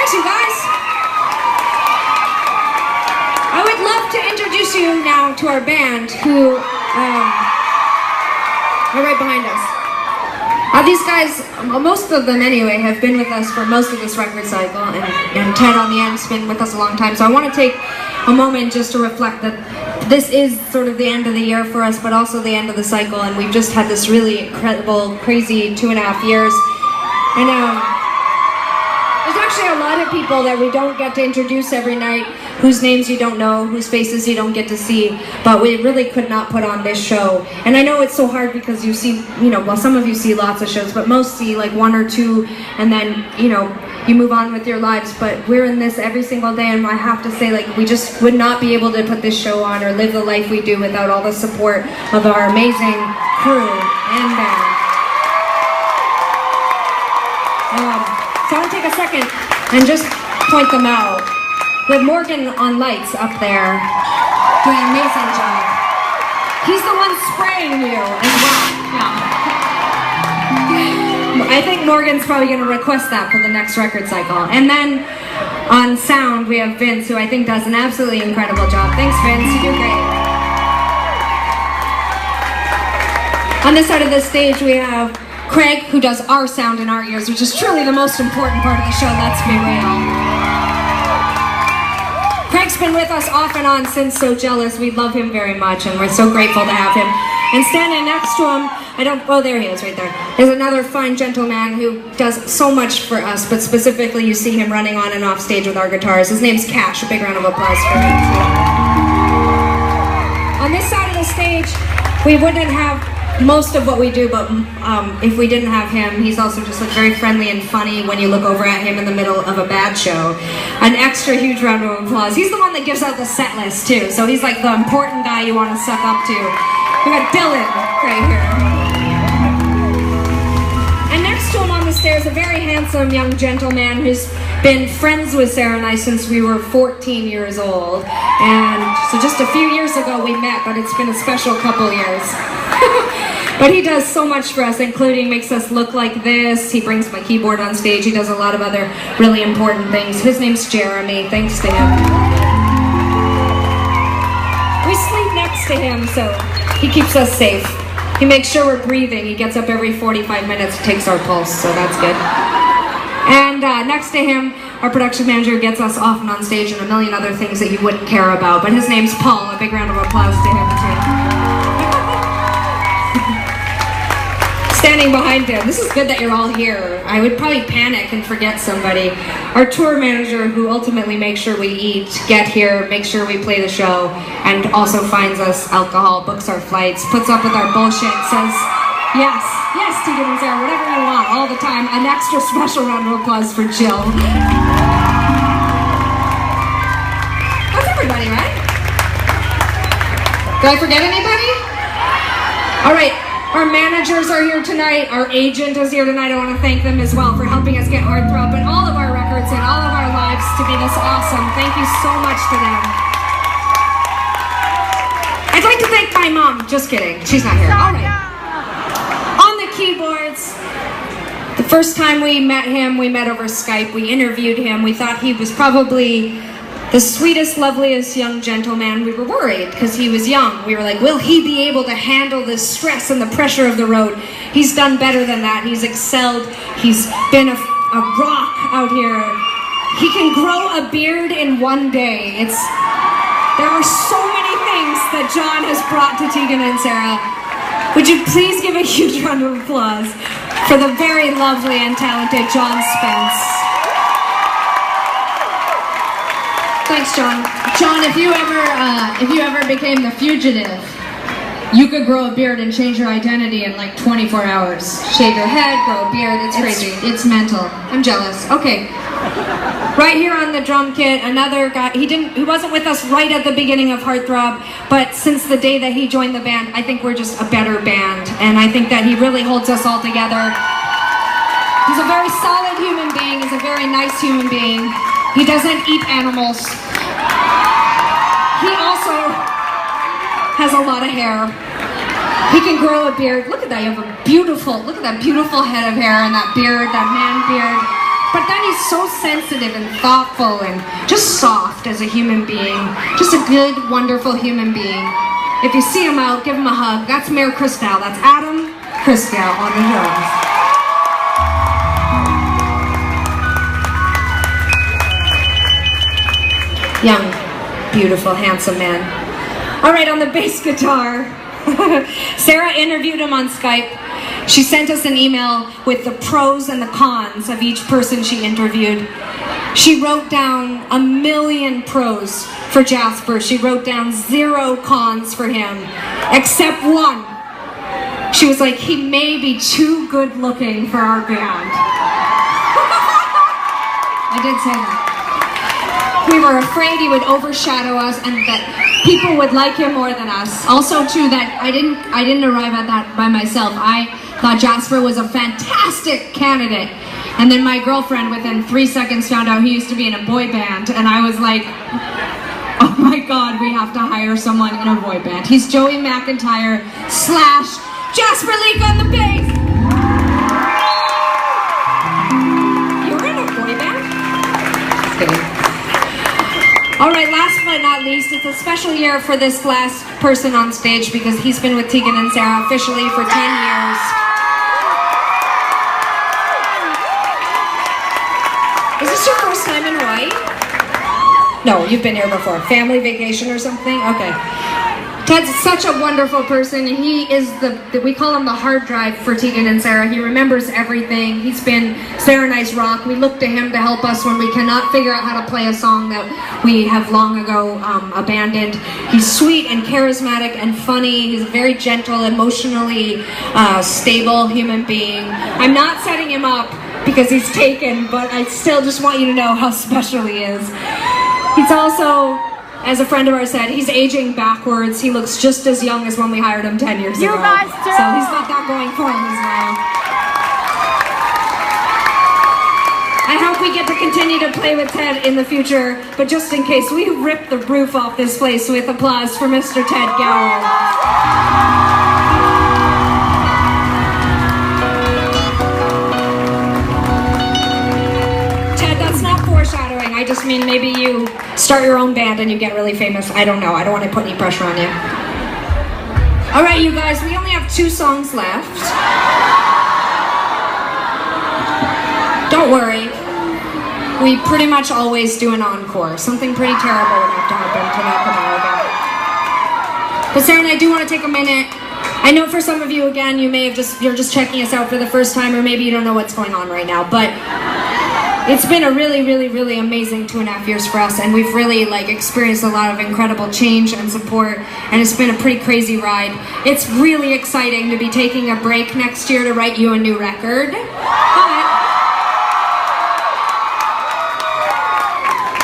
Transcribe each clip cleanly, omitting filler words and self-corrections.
Thanks, you guys. I would love to introduce you now to our band, who are right behind us. These guys, most of them anyway, have been with us for most of this record cycle, and Ted on the end's been with us a long time. So I want to take a moment just to reflect that this is sort of the end of the year for us, but also the end of the cycle, and we've just had this really incredible, crazy 2.5 years. And there's actually a lot of people that we don't get to introduce every night, whose names you don't know, whose faces you don't get to see, but we really could not put on this show. And I know it's so hard because you see, well, some of you see lots of shows, but most see like 1 or 2, and then, you move on with your lives. But we're in this every single day, and I have to say, like, we just would not be able to put this show on or live the life we do without all the support of our amazing crew and band. So I want to take a second and just point them out. We have Morgan on lights up there doing an amazing job. He's the one spraying you as well. Yeah. I think Morgan's probably going to request that for the next record cycle. And then on sound we have Vince, who I think does an absolutely incredible job. Thanks, Vince, you do great. On this side of the stage we have Craig, who does our sound in our ears, which is truly the most important part of the show, let's be real. Craig's been with us off and on since So Jealous. We love him very much, and we're so grateful to have him. And standing next to him, there he is right there, is another fine gentleman who does so much for us, but specifically you see him running on and off stage with our guitars. His name's Cash. A big round of applause for him. On this side of the stage, we wouldn't have most of what we do, but if we didn't have him, he's also just like very friendly and funny when you look over at him in the middle of a bad show. An extra huge round of applause. He's the one that gives out the set list too, so he's like the important guy you want to suck up to. We got Dylan right here. And next to him on the stairs, a very handsome young gentleman who's been friends with Sarah and I since we were 14 years old. And so just a few years ago we met, but it's been a special couple years. But he does so much for us, including makes us look like this. He brings my keyboard on stage. He does a lot of other really important things. His name's Jeremy. Thanks to him. We sleep next to him, so he keeps us safe. He makes sure we're breathing. He gets up every 45 minutes, takes our pulse, so that's good. And next to him, our production manager gets us off and on stage and a million other things that you wouldn't care about. But his name's Paul. A big round of applause to him, too. Standing behind him. This is good that you're all here. I would probably panic and forget somebody. Our tour manager, who ultimately makes sure we eat, get here, makes sure we play the show, and also finds us alcohol, books our flights, puts up with our bullshit, says, yes, Tegan and Sara, whatever you want, all the time. An extra special round of applause for Jill. That's everybody, right? Did I forget anybody? All right. Our managers are here tonight. Our agent is here tonight. I want to thank them as well for helping us get Heartthrob and all of our records and all of our lives to be this awesome. Thank you so much to them. I'd like to thank my mom. Just kidding. She's not here. All right. On the keyboards, the first time we met him, we met over Skype. We interviewed him. We thought he was probably the sweetest, loveliest young gentleman. We were worried because he was young. We were like, will he be able to handle the stress and the pressure of the road? He's done better than that. He's excelled. He's been a rock out here. He can grow a beard in one day. There are so many things that John has brought to Tegan and Sara. Would you please give a huge round of applause for the very lovely and talented John Spence. Thanks, John. John, if you ever became the fugitive, you could grow a beard and change your identity in like 24 hours. Shave your head, grow a beard, it's crazy. It's mental. I'm jealous. Okay. Right here on the drum kit, another guy, he wasn't with us right at the beginning of Heartthrob, but since the day that he joined the band, I think we're just a better band, and I think that he really holds us all together. He's a very solid human being, he's a very nice human being. He doesn't eat animals. He also has a lot of hair. He can grow a beard. Look at that, look at that beautiful head of hair and that beard, that man beard. But then he feels so sensitive and thoughtful and just soft as a human being. Just a good, wonderful human being. If you see him out, give him a hug. That's Mayor Christel. That's Adam Christel on the drums. Young, beautiful, handsome man. All right, on the bass guitar, Sara interviewed him on Skype. She sent us an email with the pros and the cons of each person she interviewed. She wrote down 1,000,000 pros for Jasper. She wrote down 0 cons for him, except one. She was like, he may be too good looking for our band. I did say that. We were afraid he would overshadow us and that people would like him more than us. Also too, that I didn't arrive at that by myself. I thought Jasper was a fantastic candidate. And then my girlfriend within 3 seconds found out he used to be in a boy band, and I was like, oh my God, we have to hire someone in a boy band. He's Joey McIntyre / Jasper Leak on the bass. You're in a boy band? Just kidding. All right, last but not least, it's a special year for this last person on stage because he's been with Tegan and Sara officially for 10 years. Is this your first time in Hawaii? No, you've been here before. Family vacation or something? Okay. Ted's such a wonderful person. He is we call him the hard drive for Tegan and Sara. He remembers everything. He's been Sara and I's rock. We look to him to help us when we cannot figure out how to play a song that we have long ago abandoned. He's sweet and charismatic and funny. He's a very gentle, emotionally stable human being. I'm not setting him up because he's taken, but I still just want you to know how special he is. He's also, as a friend of ours said, he's aging backwards. He looks just as young as when we hired him 10 years ago. You guys too! So he's got that going for him as well. I hope we get to continue to play with Ted in the future, but just in case, we rip the roof off this place with applause for Mr. Ted Gower. Foreshadowing. I just mean maybe you start your own band and you get really famous. I don't know. I don't want to put any pressure on you. All right, you guys, we only have 2 songs left. Don't worry. We pretty much always do an encore. Something pretty terrible would have to happen to knock them out again. But Sara and I do want to take a minute. I know for some of you, again, you're just checking us out for the first time, or maybe you don't know what's going on right now, but it's been a really, really, really amazing 2.5 years for us, and we've really experienced a lot of incredible change and support, and it's been a pretty crazy ride. It's really exciting to be taking a break next year to write you a new record.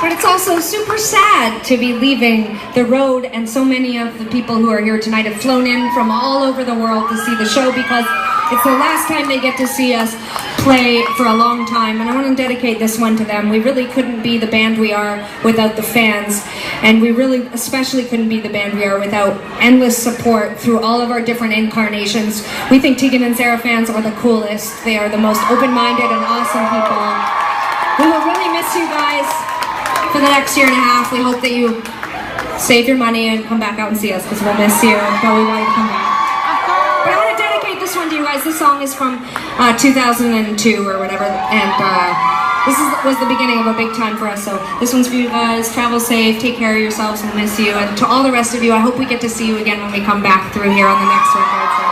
But it's also super sad to be leaving the road, and so many of the people who are here tonight have flown in from all over the world to see the show because it's the last time they get to see us play for a long time, and I want to dedicate this one to them. We really couldn't be the band we are without the fans, and we really especially couldn't be the band we are without endless support through all of our different incarnations. We think Tegan and Sara fans are the coolest. They are the most open-minded and awesome people. We will really miss you guys for the next 1.5 years. We hope that you save your money and come back out and see us because we'll miss you, but we want you to come back. But I want to dedicate this one to you guys. This song is from 2002 or whatever, and this was the beginning of a big time for us, so this one's for you guys. Travel safe, take care of yourselves, we'll miss you, and to all the rest of you, I hope we get to see you again when we come back through here on the next record. So